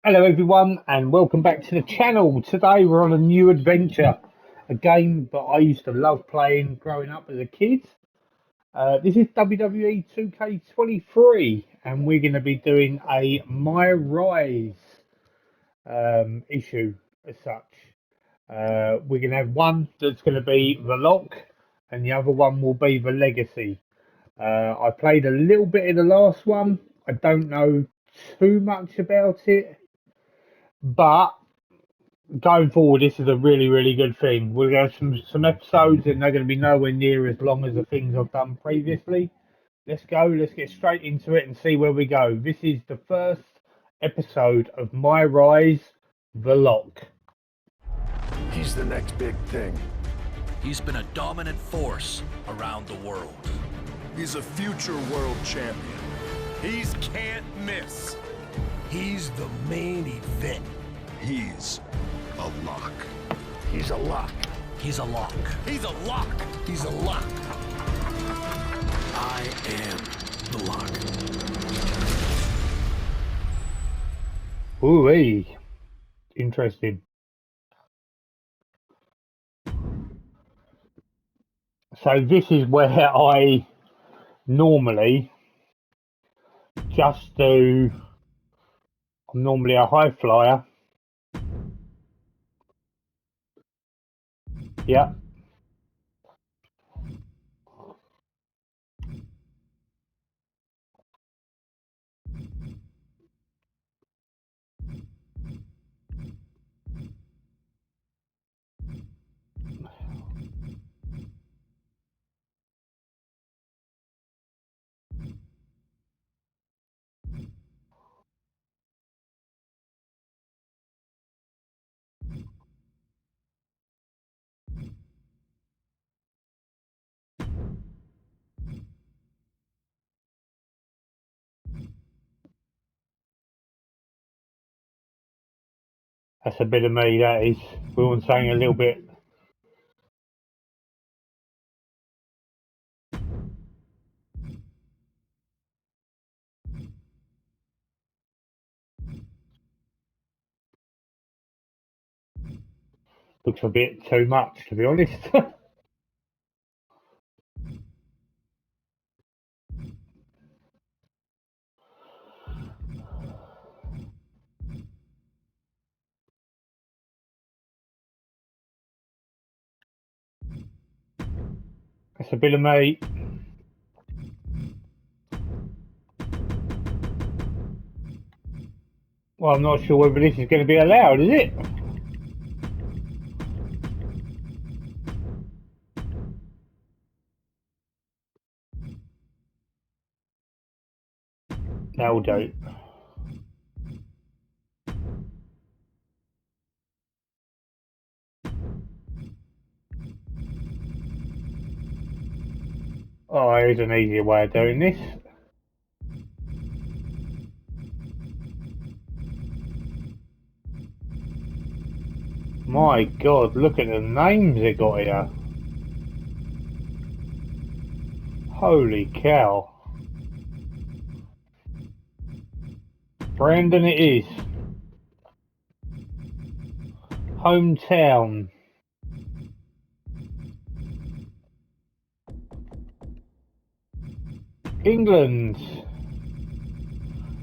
Hello everyone and welcome back to the channel. Today we're on a new adventure, a game that I used to love playing growing up as a kid. This is WWE 2K23 and we're going to be doing a My Rise issue as such. We're going to have one that's going to be the lock and the other one will be the legacy. I played a little bit in the last one. I don't know too much about it, but going forward, this is a really good thing. We're going to have some episodes, and they're going to be nowhere near as long as the things I've done previously. Let's go. Let's get straight into it and see where we go. This is the first episode of My Rise, The Lock. He's the next big thing. He's been a dominant force around the world. He's a future world champion. He's can't miss. He's the main event. He's a lock. He's a lock. He's a lock. He's a lock. He's a lock. I am the lock. Ooh-wee. Interesting. So this is where I normally just do. I'm normally a high flyer. Yeah. That's a bit of me, that is. We want saying a little bit. Looks a bit too much, to be honest. That's a bit of me. Well, I'm not sure whether this is going to be allowed, is it? That'll do. Oh, here's an easier way of doing this. My God, look at the names they got here. Holy cow. Brandon it is. Hometown. England.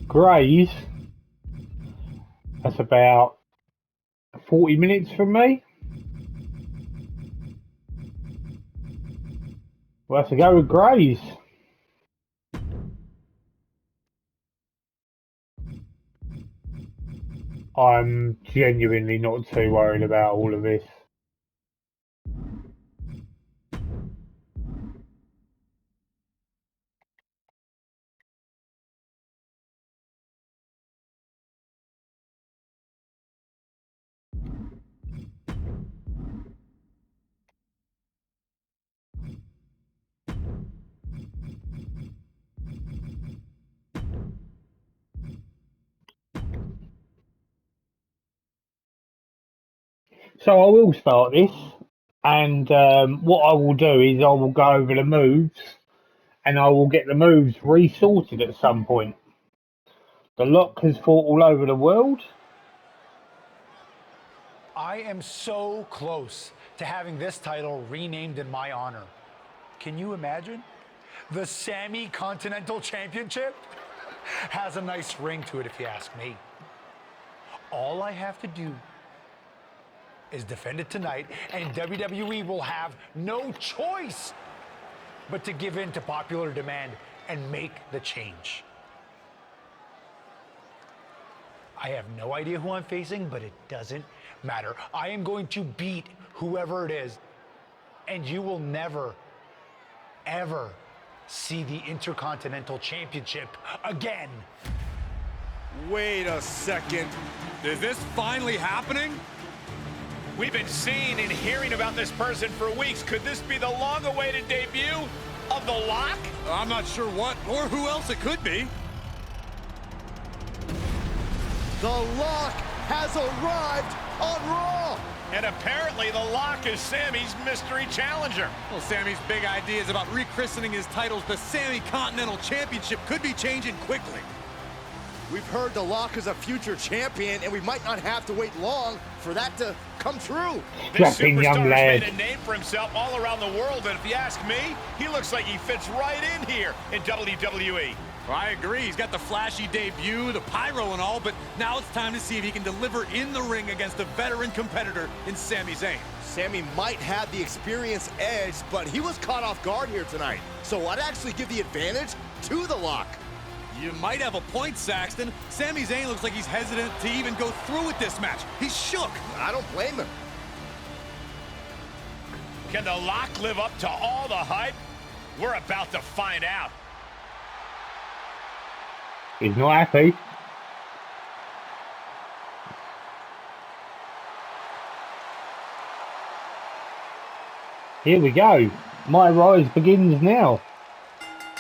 Grays. That's about 40 minutes from me. We'll have to go with Grays. I'm genuinely not too worried about all of this. So I will start this, and what I will do is I will go over the moves, and I will get the moves resorted at some point. The Lock has fought all over the world. I am so close to having this title renamed in my honor. Can you imagine? The Sami Continental Championship has a nice ring to it, if you ask me. All I have to do is defend it tonight, and WWE will have no choice but to give in to popular demand and make the change. I have no idea who I'm facing, but it doesn't matter. I am going to beat whoever it is, and you will never, ever see the Intercontinental Championship again. Wait a second. Is this finally happening? We've been seeing and hearing about this person for weeks. Could this be the long-awaited debut of The Lock? I'm not sure what or who else it could be. The Lock has arrived on Raw. And apparently The Lock is Sami's mystery challenger. Well, Sami's big ideas about rechristening his titles the Sami Continental Championship could be changing quickly. We've heard The Lock is a future champion, and we might not have to wait long for that to come true. This Strapping young superstar's lad. made a name for himself all around the world, and if you ask me, he looks like he fits right in here in WWE. Well, I agree. He's got the flashy debut, the pyro and all, but now it's time to see if he can deliver in the ring against a veteran competitor in Sami Zayn. Sami might have the experience edge, but he was caught off guard here tonight. So I'd actually give the advantage to The Lock. You might have a point, Saxton. Sami Zayn looks like he's hesitant to even go through with this match. He's shook. I don't blame him. Can The Lock live up to all the hype? We're about to find out. He's not happy. Here we go. My rise begins now.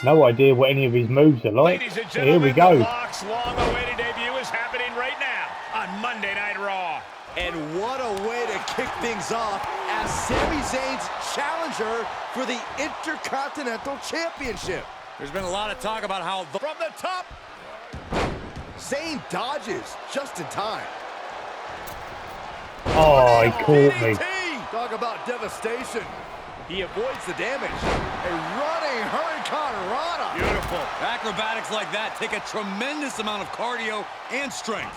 No idea what any of his moves are like. Ladies and Here we gentlemen, go. The Lock's long-awaited debut is happening right now on Monday Night Raw. And what a way to kick things off as Sami Zayn's challenger for the Intercontinental Championship. There's been a lot of talk about how From the top, Zayn dodges just in time. Oh, he caught me. Talk about devastation. He avoids the damage. A running Hurricane Rana. beautiful. Acrobatics like that take a tremendous amount of cardio and strength.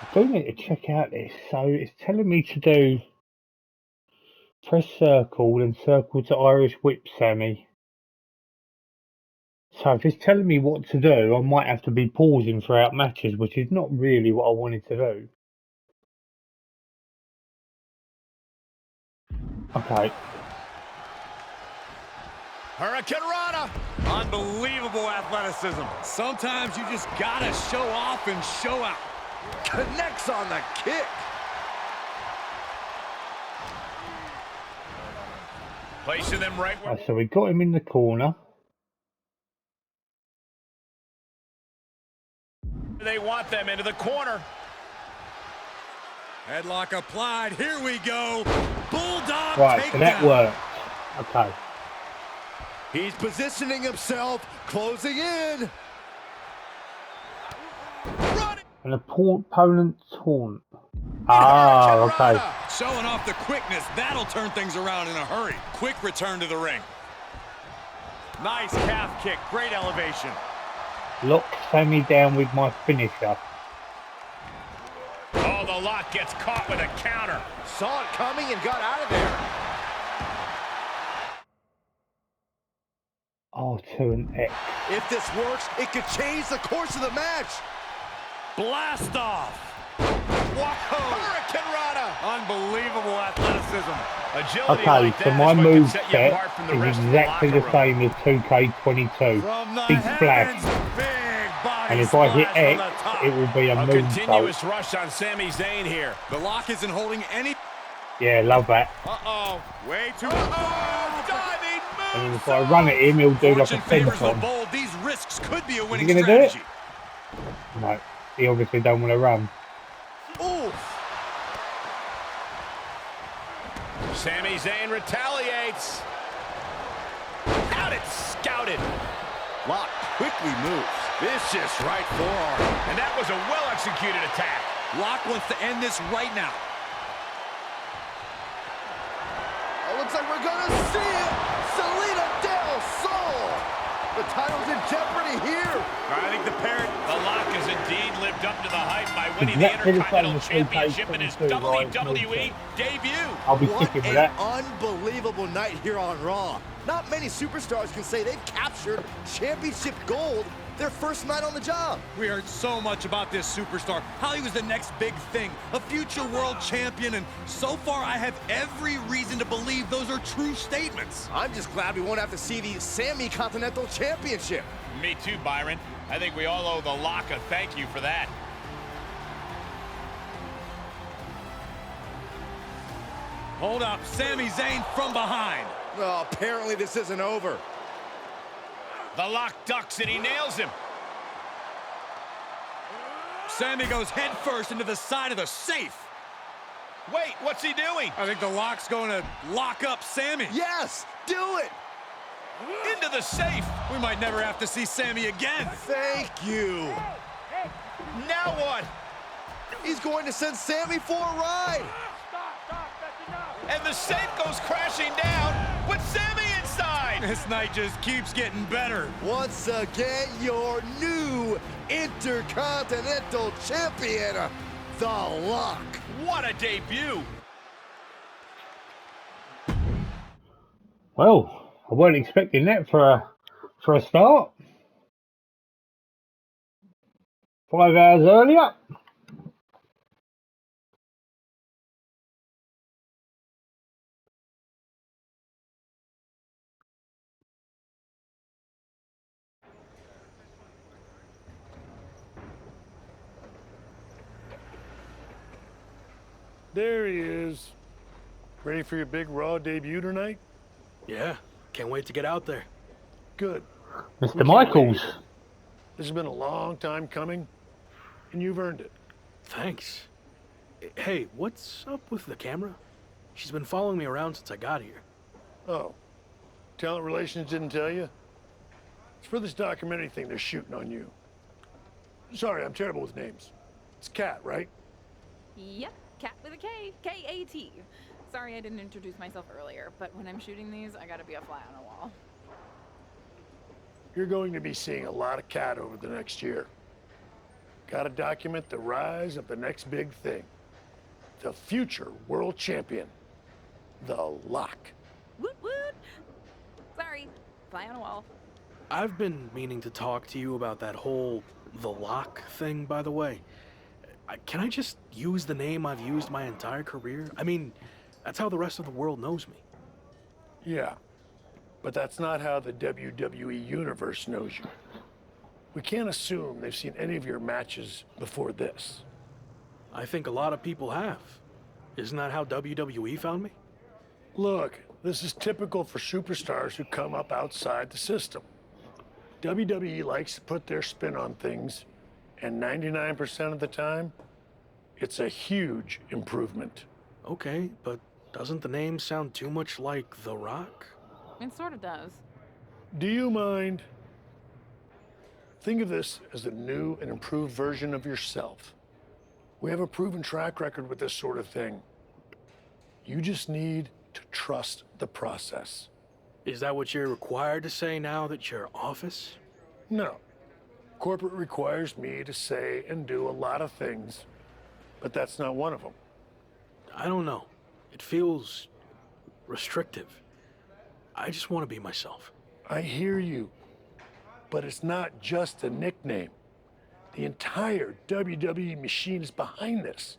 I do need to check out this. So it's telling me to do press circle and circle to Irish whip Sammy. So if it's telling me what to do, I might have to be pausing throughout matches, which is not really what I wanted to do. Okay. Hurricane Rana. Unbelievable athleticism. Sometimes you just gotta show off and show out. Connects on the kick. Placing them right where... So we got him in the corner. they want them, into the corner. Headlock applied. Here we go. Bulldog Right, takedown. so that worked. Okay. He's positioning himself, closing in. Running. An opponent taunt. Ah, okay. Showing off the quickness. That'll turn things around in a hurry. Quick return to the ring. Nice calf kick. Great elevation. Lock Sammy down with my finisher. Oh, the Lock gets caught with a counter. Saw it coming and got out of there. R2 and X. If this works, it could change the course of the match. Blast off. Whoa! Hurricane Rana. Unbelievable athleticism. Agility Okay, like so that my is what can move set you set apart from the is rest of exactly the locker room. same as 2K22. From the Big splash. heavens, big body And if I hit splash X, from the top. it will be a A moonsault. continuous rush on Sami Zayn here. The Lock isn't holding any. Yeah, love that. Uh-oh. Way too. Diving move. And then if I run at him, he'll do like a Fortune favors the senton. bold. These risks could be a winning gonna do it? strategy. No, he obviously don't want to run. Ooh! Sami Zayn retaliates. Out it, scouted. Lock quickly moves. Vicious right forearm. And that was a well-executed attack. Lock wants to end this right now. looks like we're gonna see it. Selena Del Sol. The title's in jeopardy here. I think the Lock has indeed lived up to the hype by winning Exactly the the same Intercontinental as Championship in his 2K23 WWE debut. I'll be What sticking with an that. unbelievable night here on Raw. Not many superstars can say they've captured championship gold their first night on the job. We heard so much about this superstar, how he was the next big thing, a future world champion, and so far I have every reason to believe those are true statements. I'm just glad we won't have to see the Sammy Continental Championship. Me too, Byron. I think we all owe the Lock a thank you for that. Hold up, Sami Zayn from behind. Oh, apparently this isn't over. The Lock ducks and he nails him. Sami goes head first into the side of the safe. Wait, what's he doing? I think the Lock's going to lock up Sami. Yes, do it. Into the safe. We might never have to see Sami again. Thank you. Now what? He's going to send Sammy for a ride. And the safe goes crashing down with Sammy inside. This night just keeps getting better. Once again, your new Intercontinental Champion, The Lock. What a debut. Well, I weren't expecting that for a start. 5 hours earlier. There he is. Ready for your big Raw debut tonight? Yeah, can't wait to get out there. Good. Mr. Michaels. This has been a long time coming, and you've earned it. Thanks. Hey, what's up with the camera? She's been following me around since I got here. Oh, talent relations didn't tell you? It's for this documentary thing they're shooting on you. Sorry, I'm terrible with names. It's Kat, right? Yep, Cat with a K, K-A-T. Sorry I didn't introduce myself earlier, but when I'm shooting these, I gotta be a fly on a wall. You're going to be seeing a lot of Kat over the next year. Gotta document the rise of the next big thing. The future world champion. The Lock. Woot woot! Sorry, fly on a wall. I've been meaning to talk to you about that whole The Lock thing, by the way. Can I just use the name I've used my entire career? I mean, that's how the rest of the world knows me. Yeah, but that's not how the WWE Universe knows you. We can't assume they've seen any of your matches before this. I think a lot of people have. Isn't that how WWE found me? Look, this is typical for superstars who come up outside the system. WWE likes to put their spin on things, and 99% of the time, it's a huge improvement. Okay, but doesn't the name sound too much like The Rock? It sort of does. Do you mind? Think of this as a new and improved version of yourself. We have a proven track record with this sort of thing. You just need to trust the process. Is that what you're required to say now that you're office? No. Corporate requires me to say and do a lot of things, but that's not one of them. I don't know. It feels restrictive. I just want to be myself. I hear you, but it's not just a nickname. The entire WWE machine is behind this.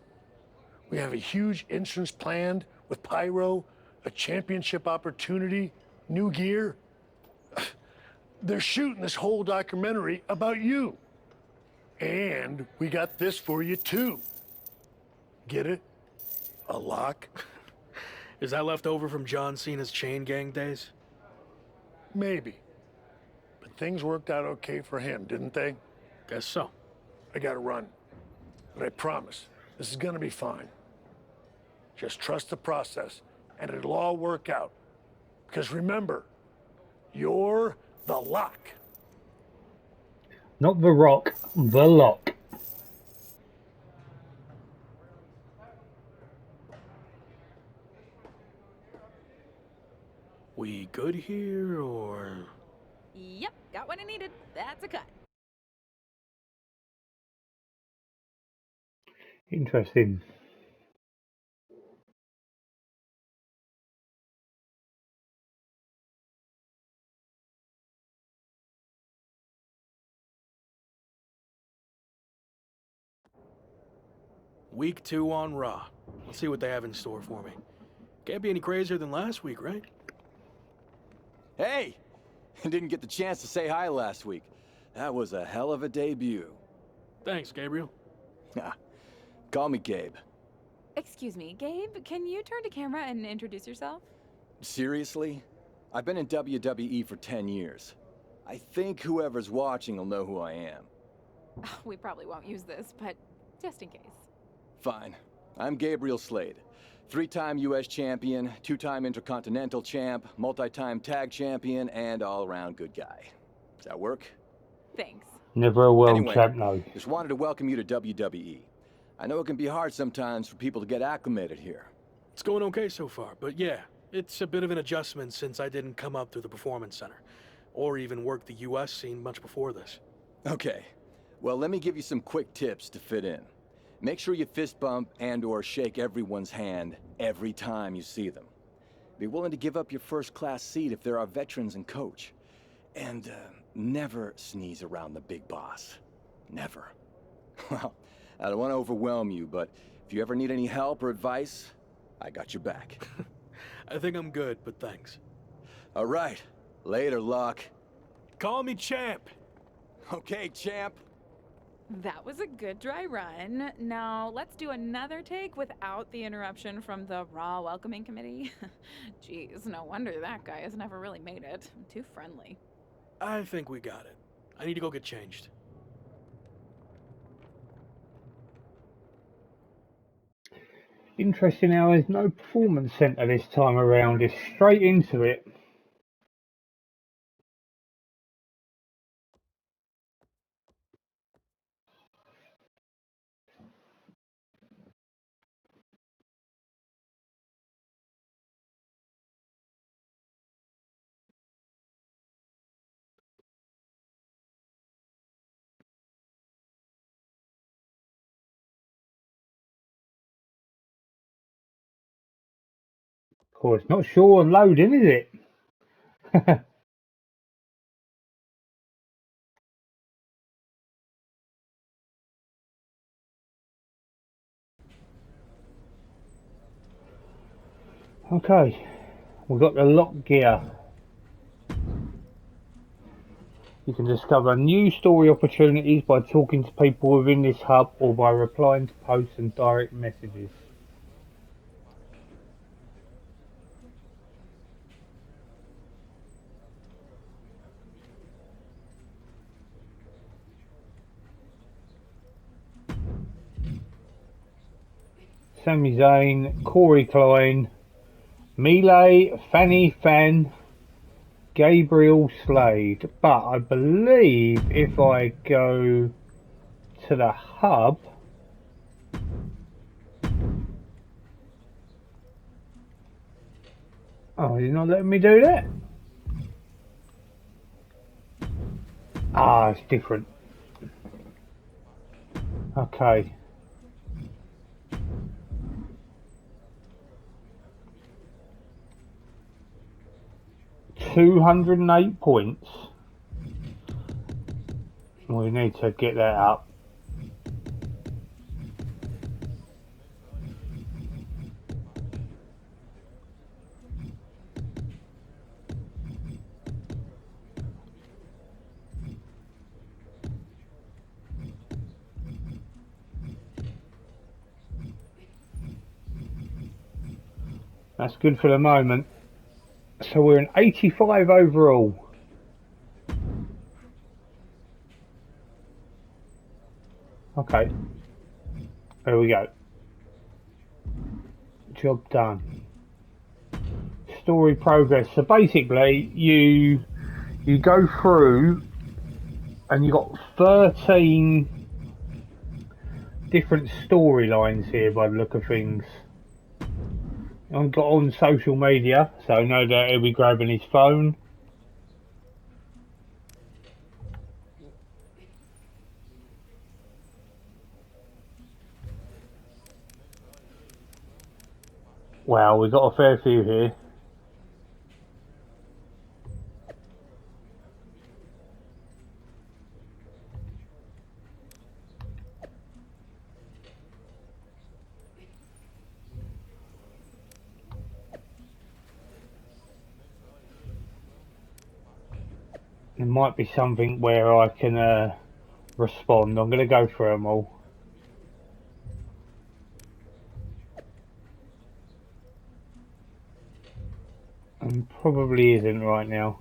We have a huge entrance planned with pyro, a championship opportunity, new gear. They're shooting this whole documentary about you. And we got this for you too. Get it? A lock? Is that left over from John Cena's Chain Gang days? Maybe. But things worked out okay for him, didn't they? Guess so. I gotta run. But I promise, this is gonna be fine. Just trust the process, and it'll all work out. Because remember, you're the Lock. Not The Rock, The Lock. We good here, or...? Yep, got what I needed. That's a cut. Interesting. Week 2 on Raw. Let's see what they have in store for me. Can't be any crazier than last week, right? Hey! Didn't get the chance to say hi last week. That was a hell of a debut. Thanks, Gabriel. Call me Gabe. Excuse me, Gabe, can you turn to camera and introduce yourself? Seriously? I've been in WWE for 10 years. I think whoever's watching will know who I am. We probably won't use this, but just in case. Fine. I'm Gabriel Slade. 3-time US champion, 2-time Intercontinental champ, multi-time tag champion, and all-around good guy. Does that work? Thanks. Never a world Anyway, champ, no. just wanted to welcome you to WWE. I know it can be hard sometimes for people to get acclimated here. It's going okay so far, but yeah, it's a bit of an adjustment since I didn't come up through the Performance Center, or even work the US scene much before this. Okay, well let me give you some quick tips to fit in. Make sure you fist bump and/or shake everyone's hand every time you see them. Be willing to give up your first-class seat if there are veterans and coach. And never sneeze around the big boss. Never. Well, I don't want to overwhelm you, but if you ever need any help or advice, I got your back. I think I'm good, but thanks. All right. Later, Locke. Call me Champ. Okay, champ. That was a good dry run. Now, let's do another take without the interruption from the Raw Welcoming Committee. Jeez, no wonder that guy has never really made it. Too friendly. I think we got it. I need to go get changed. Interesting how there's no performance center this time around. It's straight into it. Of course, not sure on loading, is it? Okay, we've got the lock gear. You can discover new story opportunities by talking to people within this hub or by replying to posts and direct messages. Sami Zayn, Corey Klein, Melee, Fanny Fan, Gabriel Slade. But I believe if I go to the hub, oh, he's not letting me do that. Ah, it's different. Okay. $208 points. We need to get that up. That's good for the moment. So we're an 85 overall. Okay. There we go. Job done. Story progress. So basically you go through and you got 13 different storylines here by the look of things. I've got on social media, so no doubt he'll be grabbing his phone. Wow, we've got a fair few here. There might be something where I can respond. I'm going to go through them all. And probably isn't right now.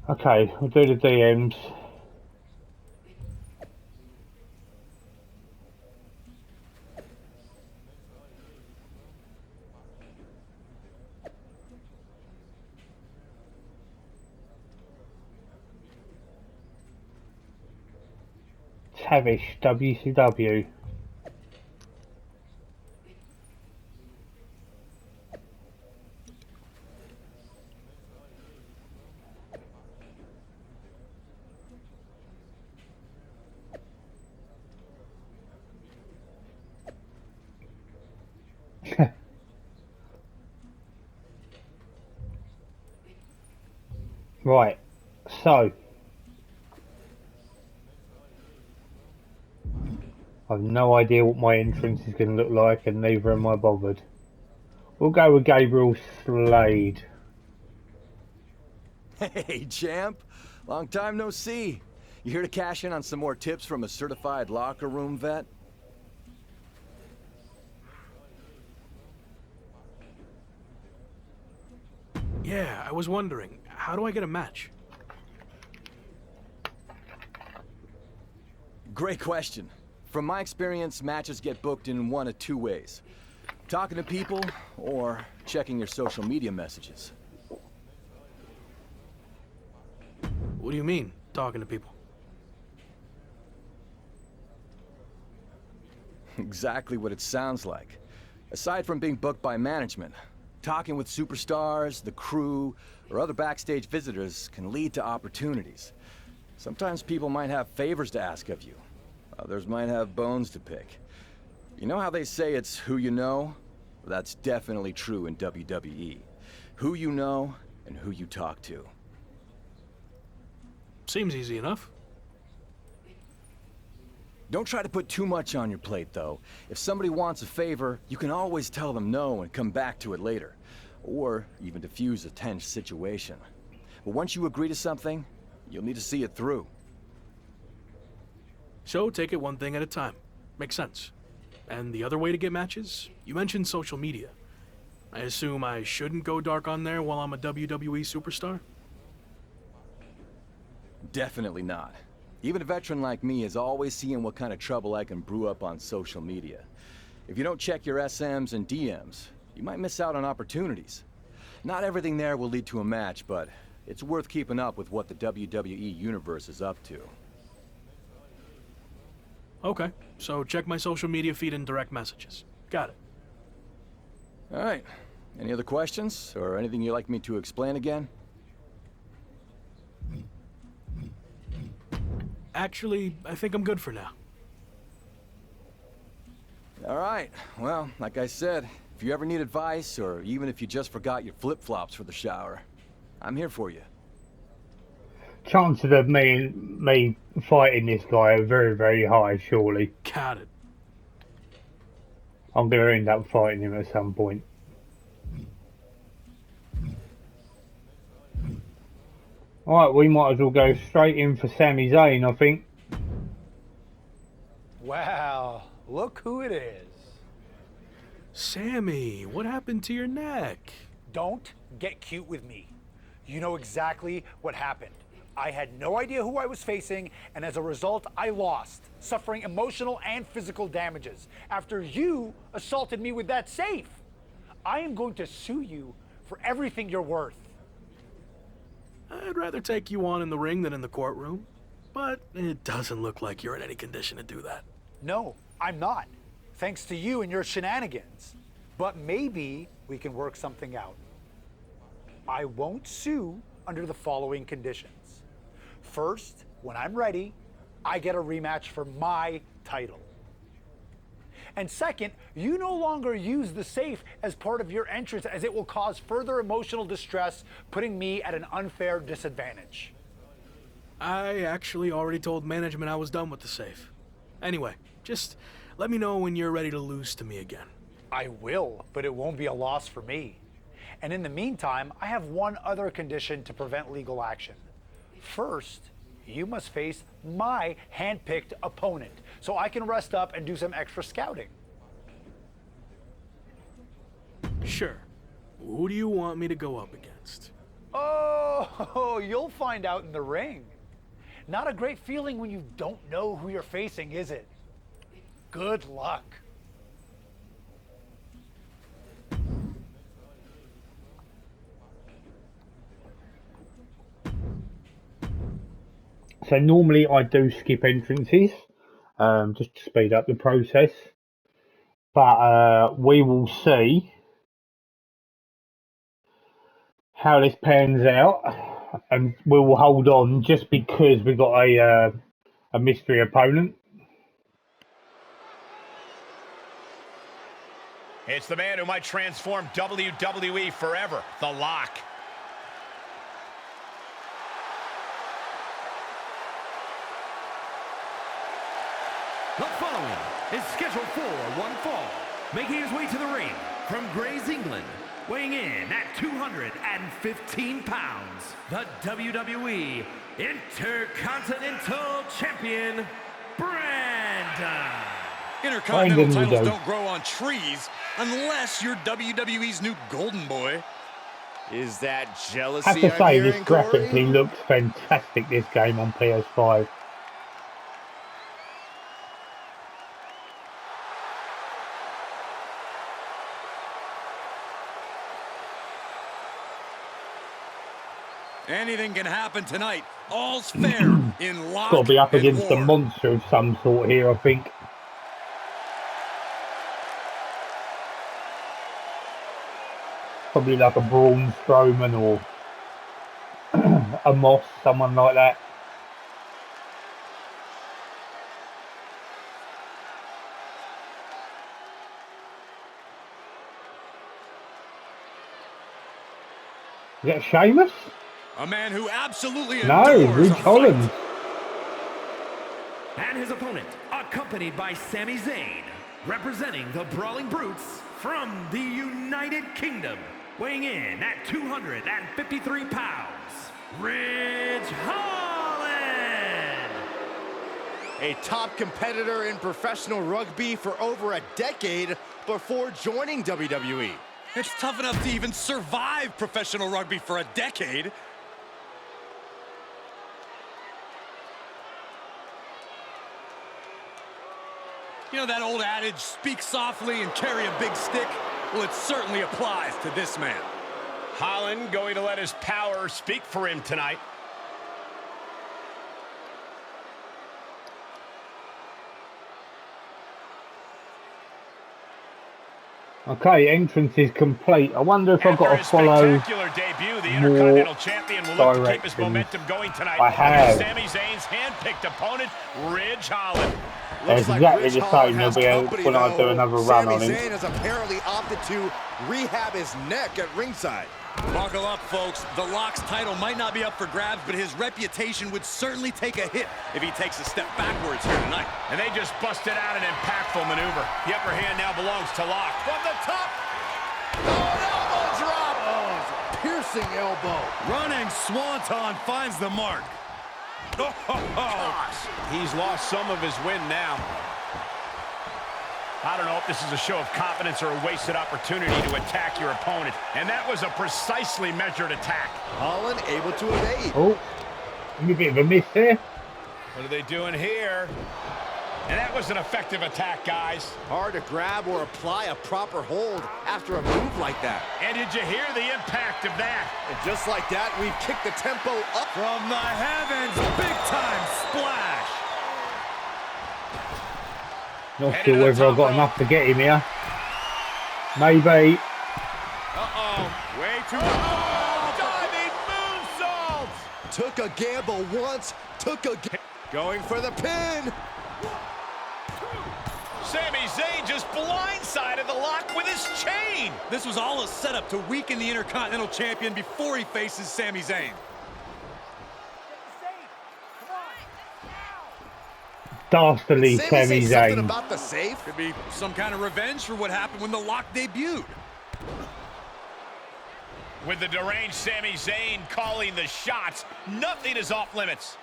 Okay, we'll do the DMs. Tavish, WCW. Right, so I've no idea what my entrance is going to look like, and neither am I bothered. We'll go with Gabriel Slade. Hey, champ. Long time no see. You here to cash in on some more tips from a certified locker room vet? Yeah, I was wondering, how do I get a match? Great question. From my experience, matches get booked in one of two ways. Talking to people, or checking your social media messages. What do you mean, talking to people? Exactly what it sounds like. Aside from being booked by management, talking with superstars, the crew, or other backstage visitors can lead to opportunities. Sometimes people might have favors to ask of you. Others might have bones to pick. You know how they say it's who you know? That's definitely true in WWE. Who you know and who you talk to. Seems easy enough. Don't try to put too much on your plate, though. If somebody wants a favor, you can always tell them no and come back to it later. Or even diffuse a tense situation. But once you agree to something, you'll need to see it through. So take it one thing at a time. Makes sense. And the other way to get matches? You mentioned social media. I assume I shouldn't go dark on there while I'm a WWE superstar? Definitely not. Even a veteran like me is always seeing what kind of trouble I can brew up on social media. If you don't check your SMs and DMs, you might miss out on opportunities. Not everything there will lead to a match, but it's worth keeping up with what the WWE Universe is up to. Okay, so check my social media feed and direct messages. Got it. All right. Any other questions, or anything you'd like me to explain again? Actually, I think I'm good for now. All right. Well, like I said, if you ever need advice, or even if you just forgot your flip-flops for the shower, I'm here for you. Chances of me fighting this guy are very, very high, surely. Got it. I'm going to end up fighting him at some point. Alright, we might as well go straight in for Sami Zayn, I think. Wow, look who it is. Sammy, what happened to your neck? Don't get cute with me. You know exactly what happened. I had no idea who I was facing, and as a result, I lost, suffering emotional and physical damages after you assaulted me with that safe. I am going to sue you for everything you're worth. I'd rather take you on in the ring than in the courtroom, but it doesn't look like you're in any condition to do that. No, I'm not, thanks to you and your shenanigans. But maybe we can work something out. I won't sue under the following conditions. First, when I'm ready, I get a rematch for my title. And second, you no longer use the safe as part of your entrance, as it will cause further emotional distress, putting me at an unfair disadvantage. I actually already told management I was done with the safe. Anyway, just let me know when you're ready to lose to me again. I will, but it won't be a loss for me. And in the meantime, I have one other condition to prevent legal action. First, you must face my hand-picked opponent, so I can rest up and do some extra scouting. Sure. Who do you want me to go up against? Oh, you'll find out in the ring. Not a great feeling when you don't know who you're facing, is it? Good luck. So normally I do skip entrances, just to speed up the process. But we will see how this pans out, and we will hold on just because we got a mystery opponent. It's the man who might transform WWE forever, The Lock. The following is scheduled for one fall, making his way to the ring from Grays, England, weighing in at 215 pounds, the WWE Intercontinental Champion, Brandon. Intercontinental titles don't grow on trees unless you're WWE's new golden boy. Is that jealousy? I have to say, this graphically Corey? looks fantastic, this game on PS5. Anything can happen tonight. All's fair in Lock Got to be up and against a War. monster of some sort here, I think. Probably like a Braun Strowman or a Moss, someone like that. Is that Sheamus? A man who absolutely No, adores Ridge a fight. Holland. And his opponent, accompanied by Sami Zayn, representing the Brawling Brutes from the United Kingdom, weighing in at 253 pounds, Ridge Holland. A top competitor in professional rugby for over a decade before joining WWE. It's tough enough to even survive professional rugby for a decade. You know that old adage, speak softly and carry a big stick? Well, it certainly applies to this man. Holland going to let his power speak for him tonight. Okay, entrance is complete. I wonder if I've got to After his follow spectacular debut, the more Intercontinental Champion will look to keep his directions. momentum going tonight. I have. Sami Zayn's hand-picked opponent, Ridge Holland. It's exactly the same. There'll be when I do another run on Sami him. Zayn has apparently opted to rehab his neck at ringside. Buckle up, folks. The Lock's title might not be up for grabs, but his reputation would certainly take a hit if he takes a step backwards here tonight. And they just busted out an impactful maneuver. The upper hand now belongs to Lock. From the top. Oh, an elbow drop. Oh, it's a piercing elbow. Running Swanton finds the mark. Gosh. He's lost some of his wind now. I don't know if this is a show of confidence or a wasted opportunity to attack your opponent. And that was a precisely measured attack. Holland able to evade. Oh, a bit of a miss there. What are they doing here? And that was an effective attack, guys. Hard to grab or apply a proper hold after a move like that. And did you hear the impact of that? And just like that, we've kicked the tempo up. From the heavens, big-time splash. Not sure whether I've got enough to get him here. Maybe. Uh-oh. Way too diving moonsault. Took a gamble once, going for the pin. Sami Zayn just blindsided the Lock with his chain. This was all a setup to weaken the Intercontinental Champion before he faces Sami Zayn. Dastardly Sami Something Zayn. about the safe. Could be some kind of revenge for what happened when the Lock debuted. With the deranged Sami Zayn calling the shots, nothing is off limits.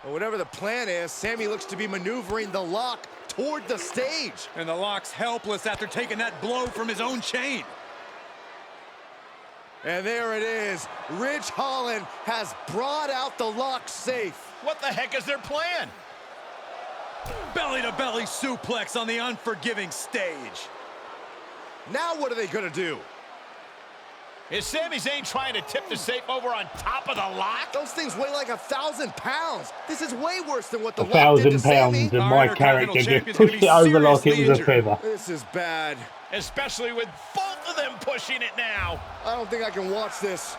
Well, whatever the plan is, Sami looks to be maneuvering the Lock toward the stage. And the Lock's helpless after taking that blow from his own chain. And there it is. Ridge Holland has brought out the Lock safe. What the heck is their plan? Belly-to-belly suplex on the unforgiving stage. Now what are they going to do? Is Sami Zayn trying to tip the safe over on top of the Lock? Those things weigh like 1,000 pounds. This is way worse than what the Lock did to 1,000 Sami. pounds, and my character just pushed it over like it was a feather. This is bad. Especially with both of them pushing it now. I don't think I can watch this.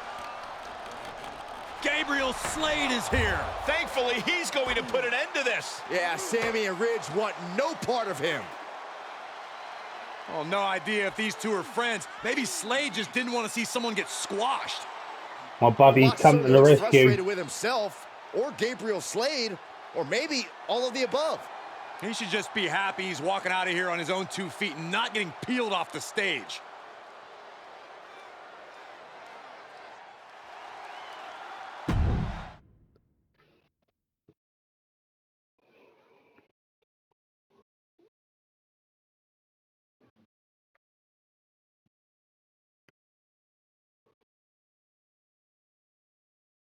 Gabriel Slade is here. Thankfully, he's going to put an end to this. Yeah, Sami and Ridge want no part of him. Oh, no idea if these two are friends. Maybe Slade just didn't want to see someone get squashed. My buddy's come to the rescue. Frustrated with himself, or Gabriel Slade, or maybe all of the above. He should just be happy he's walking out of here on his own 2 feet and not getting peeled off the stage.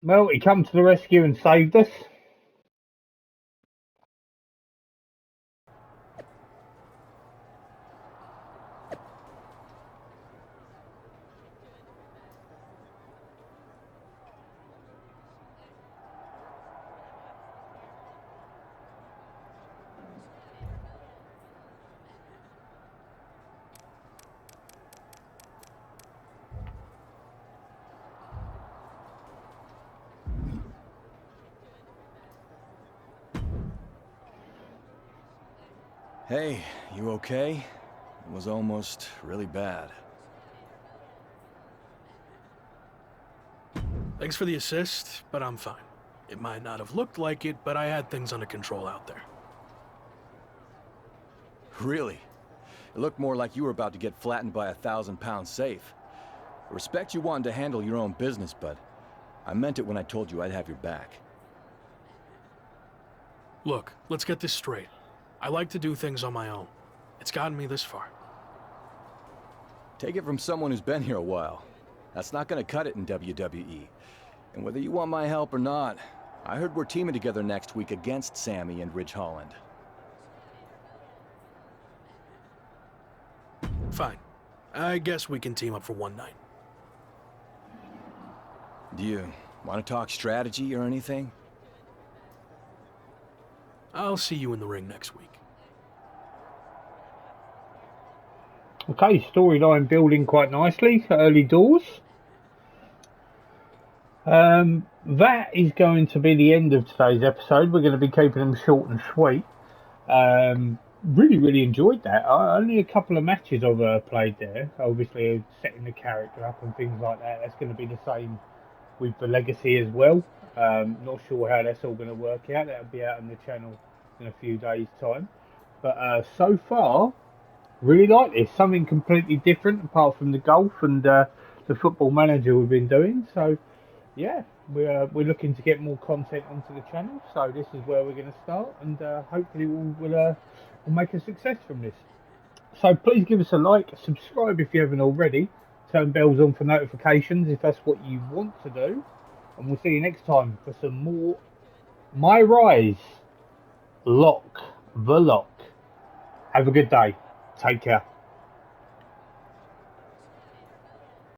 Well, he come to the rescue and saved us. Hey, you okay? It was almost really bad. Thanks for the assist, but I'm fine. It might not have looked like it, but I had things under control out there. Really? It looked more like you were about to get flattened by a 1,000-pound safe. I respect you wanting to handle your own business, but I meant it when I told you I'd have your back. Look, let's get this straight. I like to do things on my own. It's gotten me this far. Take it from someone who's been here a while. That's not gonna cut it in WWE. And whether you want my help or not, I heard we're teaming together next week against Sami and Ridge Holland. Fine. I guess we can team up for one night. Do you want to talk strategy or anything? I'll see you in the ring next week. Okay, storyline building quite nicely, early doors. That is going to be the end of today's episode. We're going to be keeping them short and sweet. Really enjoyed that. Only a couple of matches I've played there. Obviously, setting the character up and things like that. That's going to be the same with the Legacy as well. Not sure how that's all going to work out. That'll be out on the channel in a few days' time. But so far, really like this. Something completely different apart from the golf and the Football Manager we've been doing. So, yeah, we're looking to get more content onto the channel. So this is where we're going to start, and hopefully we'll make a success from this. So please give us a like, subscribe if you haven't already, turn bells on for notifications if that's what you want to do, and we'll see you next time for some more My rise. Lock the lock. Have a good day. Take care.